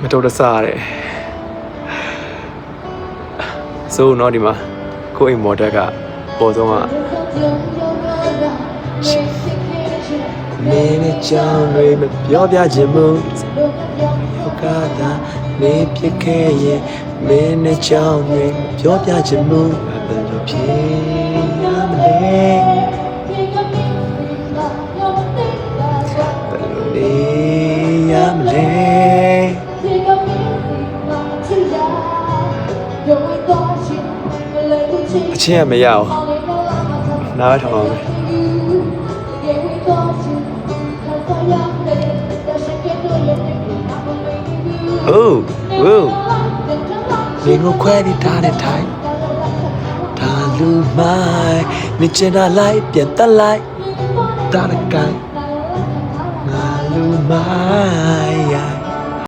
မတော်တဆရတယ်ဆိုတော့ဒီမှာကိုအိမ်မော်ဒက်ကပေါ်ဆုံးကမင်းနဲ့ကြောင်တွေမပြောပြချင်ဘူးယောက်ကသာနေဖြစ်ခဲ့ရင်မင်းနဲ့ကြောင်တွေမပြောပြချင်ဘူးဘယ်လိုဖြစ်ရမလဲဘယ်လိုနေရမလဲအချင်းကမရအောင်နားထောင်အောင်Oh, whoa. 你我快点打的台，打路麦，你见他来变得来，打的盖，我路麦。